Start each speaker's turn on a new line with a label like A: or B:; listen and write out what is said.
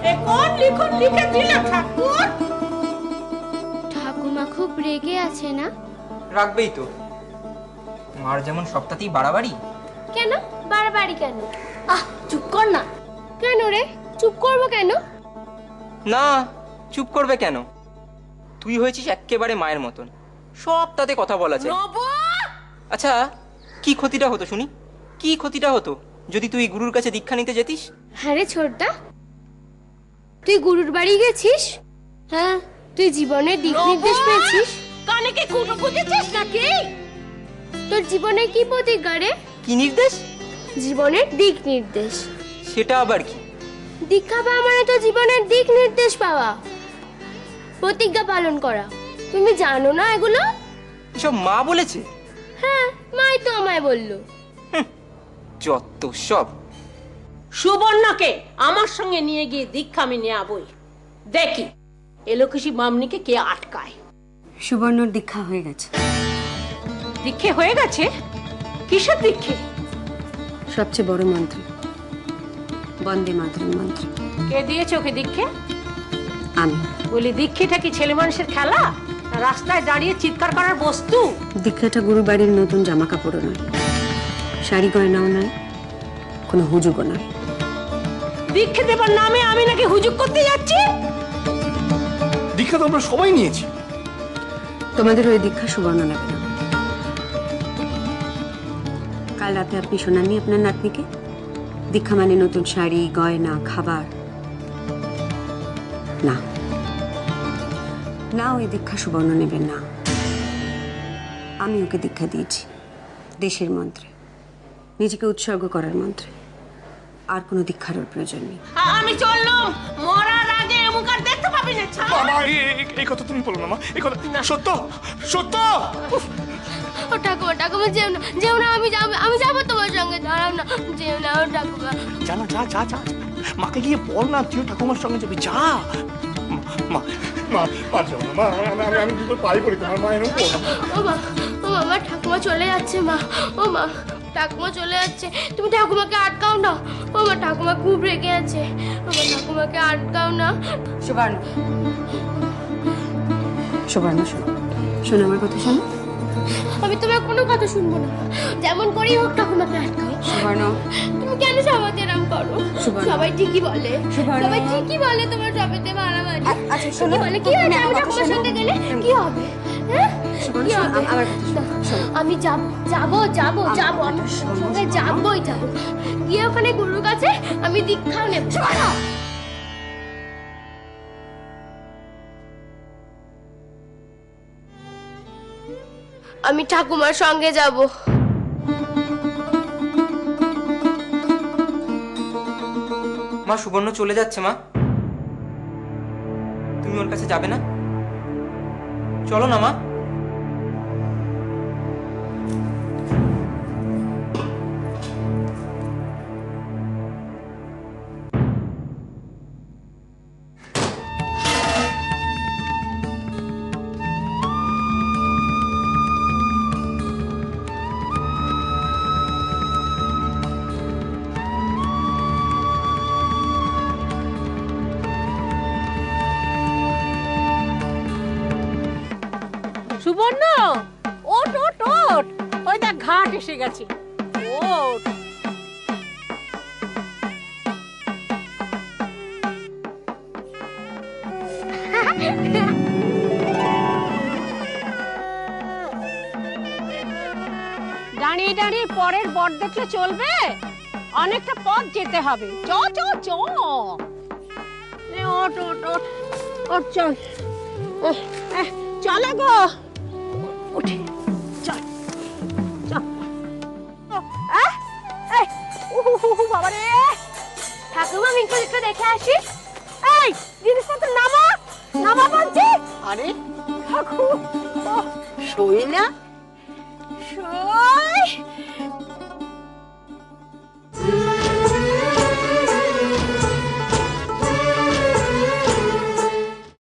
A: এ কোন লিখন লিখে দিলে ঠাকুর?
B: ঠাকুমা খুব রেগে আছে না?
C: রাখবেই তো, মার যেমন সপ্তাহতেই বাড়াবাড়ি।
B: কেন বাড়াবাড়ি কেন? চুপ কর না। কেন রে, চুপ করবো কেন?
C: না, চুপ করবে কেন? তুই হয়েছিস একেবারে মায়ের মতন, সব তাতে কথা বলা চাই। আচ্ছা, কি ক্ষতিটা হতো শুনি, কি ক্ষতিটা হতো যদি তুই গুরুর কাছে দীক্ষা নিতে যেতিস?
B: হ্যাঁ রে ছোটদা, তুই গুরুর বাড়ি গেছিস? হ্যাঁ, তুই জীবনের দিক নির্দেশ পেয়েছিস?
A: কানে কি কুটো বুঝেছিস নাকি?
B: তোর জীবনে কি প্রতিজ্ঞা রে?
C: কি নির্দেশ?
B: জীবনের দিক নির্দেশ।
C: সেটা আবার কি?
B: দীক্ষা পাওয়া মানে তো জীবনের দিক নির্দেশ পাওয়া, প্রতিজ্ঞা পালন করা। তুমি জানো না এগুলো?
C: এসব মা বলেছে?
B: হ্যাঁ, মাই তো আমায় বললো।
C: যত সব।
A: সুবর্ণকে আমার সঙ্গে নিয়ে গিয়ে দীক্ষা আমি নেবই, দেখি এলোকেশী মামনিকে কে আটকায়।
D: সুবর্ণর দীক্ষা হয়ে গেছে।
A: দীক্ষে হয়ে গেছে? কিসের দীক্ষে?
D: সবচেয়ে বড় মন্ত্র, বন্দে মাতরম মন্ত্র।
A: কে দিয়েছে ওকে দীক্ষে?
D: আমি।
A: বলি, দীক্ষেটা কি ছেলে মানুষের খেলা, রাস্তায় দাঁড়িয়ে চিৎকার করার বস্তু?
D: দীক্ষাটা গুরু বাড়ির নতুন জামা কাপড়ও নয়, শাড়ি গয়নাও নয়, কোনো হুজুগও নয়।
A: দীক্ষা দেবার নামে আমি নাকি হুজুগ করতে যাচ্ছি?
E: দীক্ষা তো আমরা সবাই নিয়েছি।
D: তোমাদের ওই দীক্ষা সুবর্ণ নেবে না। কাল রাতে আপনি শোনাননি আপনার নাতনিকে? দীক্ষা মানে নতুন শাড়ি, গয়না, খাবার। না না, ওই দীক্ষা সুবর্ণ নেবেন না। আমি ওকে দীক্ষা দিয়েছি দেশের মন্ত্রে, নিজেকে উৎসর্গ করার মন্ত্রে। আর কোনো দীক্ষার ওর প্রয়োজন নেই।
A: আমি চললাম, মরার আগে মুখ আর দেখতে পাবি না।
E: বাবা, এই কথা তুমি বলো না মা, এই কথা সত্য সত্য।
B: ও ঠাকুমা, ঠাকুমা যেও না, যেও না, আমি যাবো তোমার সঙ্গে। দাঁড়াও না, যেও না ও ঠাকুমা।
E: যা না, যা যা যা, মাকে গিয়ে বল না তুই ঠাকুমার সঙ্গে যাবি, যা। মা মা মা যাও না মা, আমি দুটো পাই করি তোমার মা, এরকম করো না।
B: ও মা, ও মা, ঠাকুমা চলে যাচ্ছে মা। ও মা, ঠাকুমা চলে যাচ্ছে, তুমি ঠাকুমাকে আটকাও না। ও মা, ঠাকুমা খুব রেগে আছে। ও মা, ঠাকুমাকে আটকাও না।
D: সুবর্ণ, সুবর্ণ শোনো, শোনো আমার কথা শোনো।
B: আমি তোমার কোনো কথা শুনবো না, যেমন করেই হোক ঠাকুমাকে আটকাও।
D: সুবর্ণ,
B: তুমি কেন সবাইকে এরম করো?
D: সুবর্ণ।
B: সবাই ঠিকই বলে,
D: সুবর্ণ।
B: সবাই ঠিকই বলে তোমার সবেতে মারামারি।
D: আচ্ছা শোনো,
B: কি বলে, কি হবে? আমি ঠাকুমার সঙ্গে গেলে কি হবে? হ্যাঁ,
D: সুবর্ণ,
B: কি
D: শোনো,
B: হবে?
D: আমার কথা শোনো, শোনো।
B: আমি যাব যাব যাব যাব, আমি সঙ্গে যাবই যাব। গিয়ে ওখানে গুরুর কাছে আমি দীক্ষাও নেব। আমি ঠাকুমার সঙ্গে যাব।
C: মা, সুবর্ণ চলে যাচ্ছে মা, তুমি ওর কাছে যাবে না? চলো না মা।
A: সুবর্ণ, ওট ওট ওট, ওই দেখ ঘাট এসে গেছে, ওট। দাঁড়িয়ে দাঁড়িয়ে পরের বর দেখলে চলবে? অনেকটা পথ যেতে হবে। চ চ চ, ওট ওট ওট ওট, চল চলো গো, উঠে চল চল। বাবা রে,
B: ঠাকুমা, আমি একটু দেখে আসি।
A: এই জিনিসপত্র নামা নামা বলছি। আরে ঠাকুর, সই না? সই